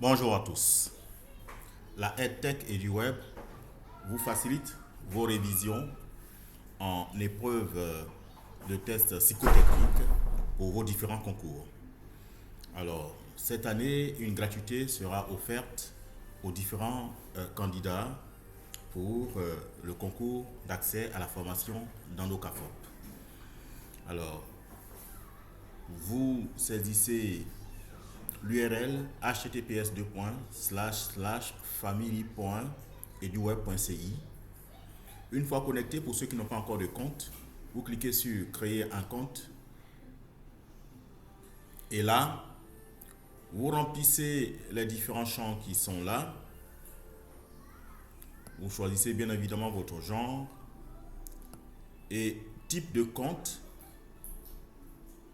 Bonjour à tous. La EdTech et du web vous facilite vos révisions en épreuve de tests psychotechniques pour vos différents concours. Alors, cette année, une gratuité sera offerte aux différents candidats pour le concours d'accès à la formation dans nos CAFOP. Alors, vous saisissez l'URL https://family.eduweb.ci. Une fois connecté, pour ceux qui n'ont pas encore de compte, vous cliquez sur créer un compte et là, vous remplissez les différents champs qui sont là. Vous choisissez bien évidemment votre genre et type de compte.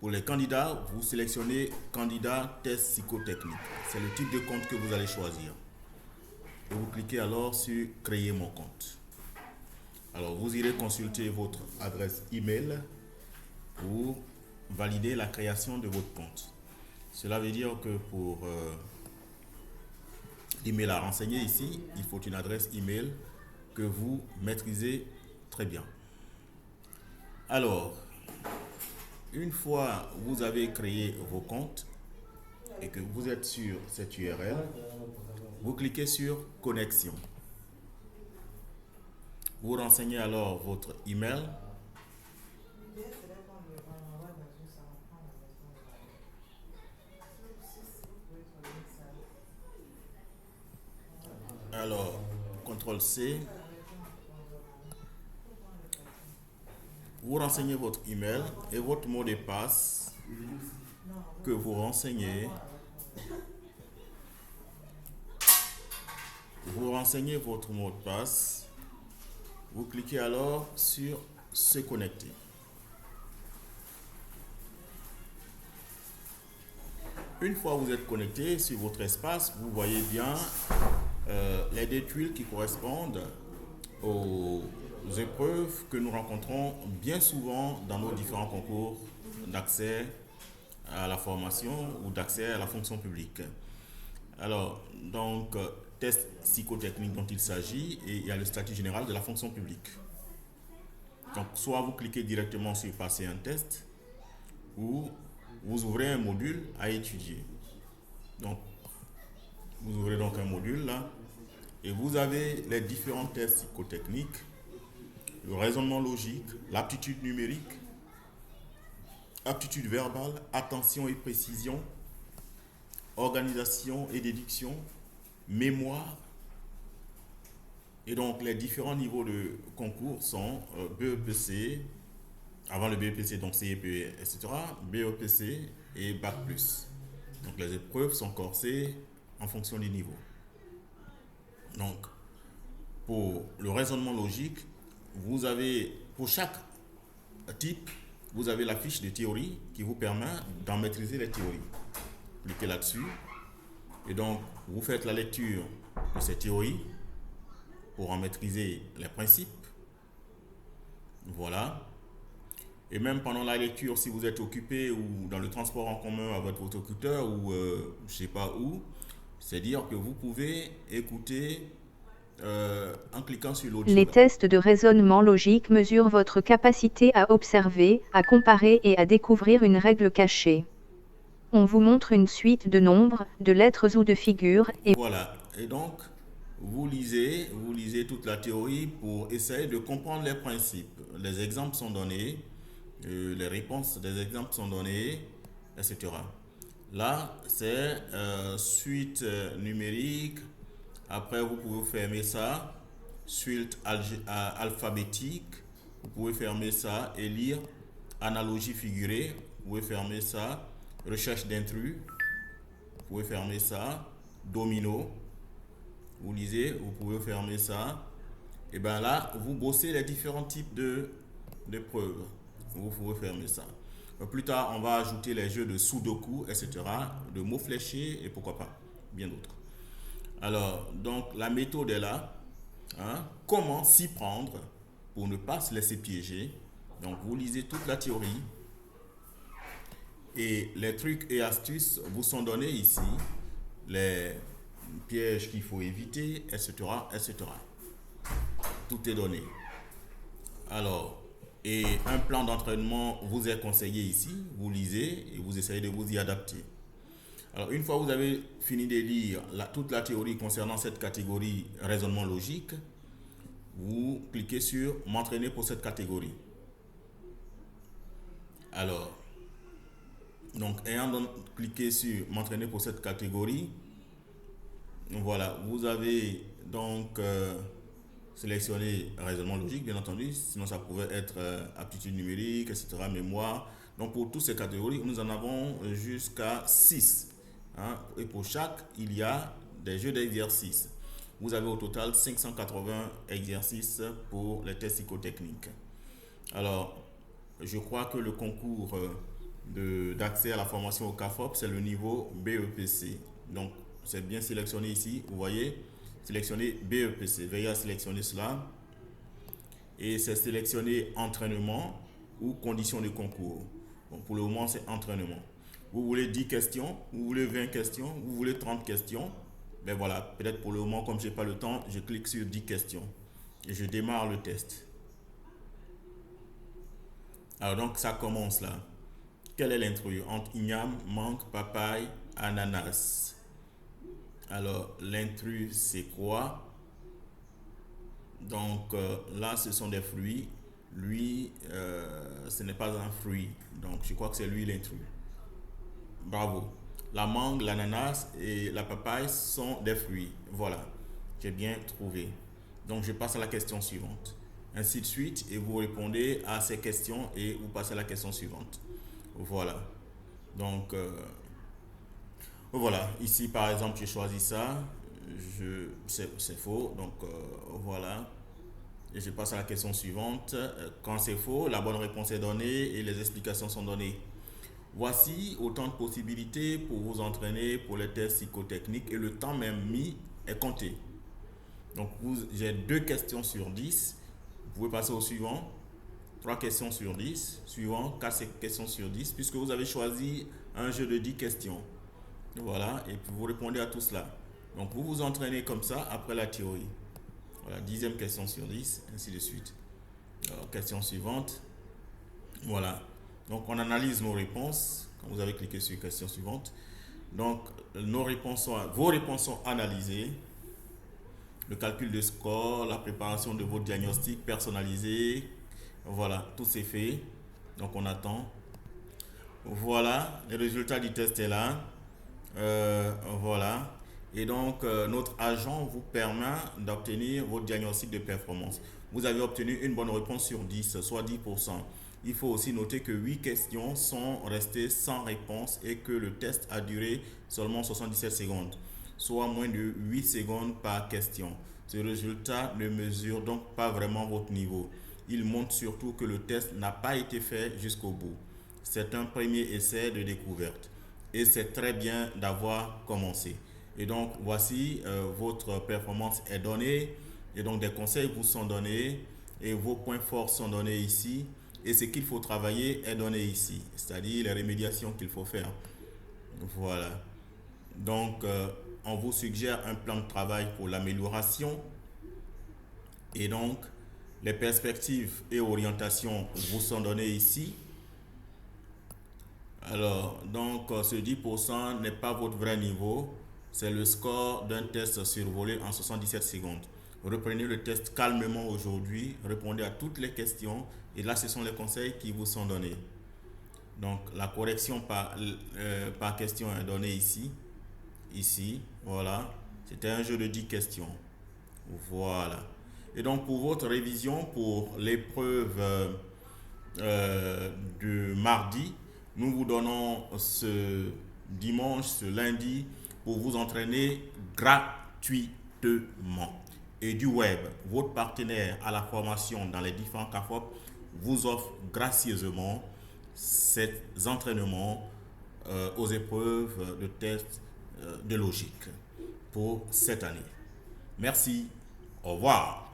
Pour les candidats, vous sélectionnez candidat test psychotechnique. C'est le type de compte que vous allez choisir. Et vous cliquez alors sur créer mon compte. Alors vous irez consulter votre adresse email pour valider la création de votre compte. Cela veut dire que pour l'email à renseigner ici, il faut une adresse email que vous maîtrisez très bien. Alors, une fois vous avez créé vos comptes et que vous êtes sur cette URL, vous cliquez sur connexion. Vous renseignez alors votre email. Alors, CTRL C. Vous renseignez votre email et votre mot de passe que vous renseignez. Vous renseignez votre mot de passe. Vous cliquez alors sur se connecter. Une fois que vous êtes connecté sur votre espace, vous voyez bien les deux tuiles qui correspondent aux épreuves que nous rencontrons bien souvent dans nos différents concours d'accès à la formation ou d'accès à la fonction publique. Alors, donc, test psychotechnique dont il s'agit, et il y a le statut général de la fonction publique. Donc, soit vous cliquez directement sur passer un test, ou vous ouvrez un module à étudier. Donc, vous ouvrez donc un module là, et vous avez les différents tests psychotechniques, le raisonnement logique, l'aptitude numérique, aptitude verbale, attention et précision, organisation et déduction, mémoire. Et donc les différents niveaux de concours sont BEPC, avant le BEPC, donc CEPE, etc., BEPC et Bac+. Donc les épreuves sont corsées en fonction du niveau. Donc, pour le raisonnement logique, vous avez, pour chaque type, vous avez la fiche de théorie qui vous permet d'en maîtriser les théories. Cliquez là-dessus et donc vous faites la lecture de ces théories pour en maîtriser les principes. Voilà. Et même pendant la lecture, si vous êtes occupé ou dans le transport en commun avec votre écouteur ou je ne sais pas où, c'est dire que vous pouvez écouter en cliquant sur l'audio. Les tests de raisonnement logique mesurent votre capacité à observer, à comparer et à découvrir une règle cachée. On vous montre une suite de nombres, de lettres ou de figures, et voilà. Et donc, vous lisez toute la théorie pour essayer de comprendre les principes. Les exemples sont donnés, les réponses des exemples sont données, etc. Là, c'est suite numérique. Après, vous pouvez fermer ça. Suite alphabétique. Vous pouvez fermer ça et lire analogie figurée. Vous pouvez fermer ça. Recherche d'intrus. Vous pouvez fermer ça. Domino. Vous lisez, vous pouvez fermer ça. Et bien là, vous bossez les différents types de preuves. Vous pouvez fermer ça. Plus tard, on va ajouter les jeux de Sudoku, etc., de mots fléchés et pourquoi pas, bien d'autres. Alors, donc, la méthode est là. Hein? Comment s'y prendre pour ne pas se laisser piéger. Donc, vous lisez toute la théorie. Et les trucs et astuces vous sont donnés ici. Les pièges qu'il faut éviter, etc., etc. Tout est donné. Alors, et un plan d'entraînement vous est conseillé ici, vous lisez et vous essayez de vous y adapter. Alors, une fois que vous avez fini de lire toute la théorie concernant cette catégorie raisonnement logique, vous cliquez sur m'entraîner pour cette catégorie. Alors, donc ayant donc cliqué sur m'entraîner pour cette catégorie, voilà, vous avez donc sélectionné raisonnement logique, bien entendu, sinon ça pouvait être aptitude numérique, etc., mémoire. Donc pour toutes ces catégories, nous en avons jusqu'à 6. Hein, et pour chaque, il y a des jeux d'exercices. Vous avez au total 580 exercices pour les tests psychotechniques. Alors, je crois que le concours d'accès à la formation au CAFOP, c'est le niveau BEPC. Donc, c'est bien sélectionné ici. Vous voyez, sélectionner BEPC. Veuillez à sélectionner cela. Et c'est sélectionner entraînement ou conditions de concours. Bon, pour le moment, c'est entraînement. Vous voulez 10 questions, vous voulez 20 questions, vous voulez 30 questions. Ben voilà, peut-être pour le moment, comme je n'ai pas le temps, je clique sur 10 questions et je démarre le test. Alors donc ça commence là. Quel est l'intrus? Entre igname, mangue, papaye, ananas. Alors l'intrus c'est quoi? Donc là ce sont des fruits. Lui ce n'est pas un fruit. Donc je crois que c'est lui l'intrus. Bravo. La mangue, l'ananas et la papaye sont des fruits. Voilà, j'ai bien trouvé. Donc je passe à la question suivante. Ainsi de suite, et vous répondez à ces questions et vous passez à la question suivante. Voilà. Donc voilà, ici par exemple j'ai choisi ça. C'est faux. Donc voilà. Et je passe à la question suivante. Quand c'est faux, la bonne réponse est donnée et les explications sont données. Voici autant de possibilités pour vous entraîner pour les tests psychotechniques et le temps même mis est compté. Donc j'ai 2 questions sur 10. Vous pouvez passer au suivant. 3 questions sur 10. Suivant, 4 questions sur 10 puisque vous avez choisi un jeu de 10 questions. Voilà, et puis vous répondez à tout cela. Donc vous vous entraînez comme ça après la théorie. Voilà, 10e question sur 10, ainsi de suite. Alors, question suivante. Voilà. Donc on analyse nos réponses quand vous avez cliqué sur question suivante. Donc vos réponses sont analysées. Le calcul de score, la préparation de votre diagnostic personnalisé. Voilà, tout c'est fait. Donc on attend. Voilà, le résultat du test est là. Voilà. Et donc notre agent vous permet d'obtenir votre diagnostic de performance. Vous avez obtenu une bonne réponse sur 10, soit 10%. Il faut aussi noter que 8 questions sont restées sans réponse et que le test a duré seulement 77 secondes, soit moins de 8 secondes par question. Ce résultat ne mesure donc pas vraiment votre niveau. Il montre surtout que le test n'a pas été fait jusqu'au bout. C'est un premier essai de découverte et c'est très bien d'avoir commencé. Et donc voici votre performance est donnée et donc des conseils vous sont donnés et vos points forts sont donnés ici. Et ce qu'il faut travailler est donné ici, c'est-à-dire les rémédiations qu'il faut faire. Voilà. Donc, on vous suggère un plan de travail pour l'amélioration. Et donc, les perspectives et orientations vous sont données ici. Alors, donc, ce 10% n'est pas votre vrai niveau. C'est le score d'un test survolé en 77 secondes. Reprenez le test calmement aujourd'hui, répondez à toutes les questions et là ce sont les conseils qui vous sont donnés. Donc la correction par question est donnée ici, voilà. C'était un jeu de 10 questions. Voilà. Et donc pour votre révision, pour l'épreuve de mardi, nous vous donnons ce dimanche, ce lundi, pour vous entraîner gratuitement. Et du web, votre partenaire à la formation dans les différents CAFOP vous offre gracieusement ces entraînements aux épreuves de tests de logique pour cette année. Merci, au revoir.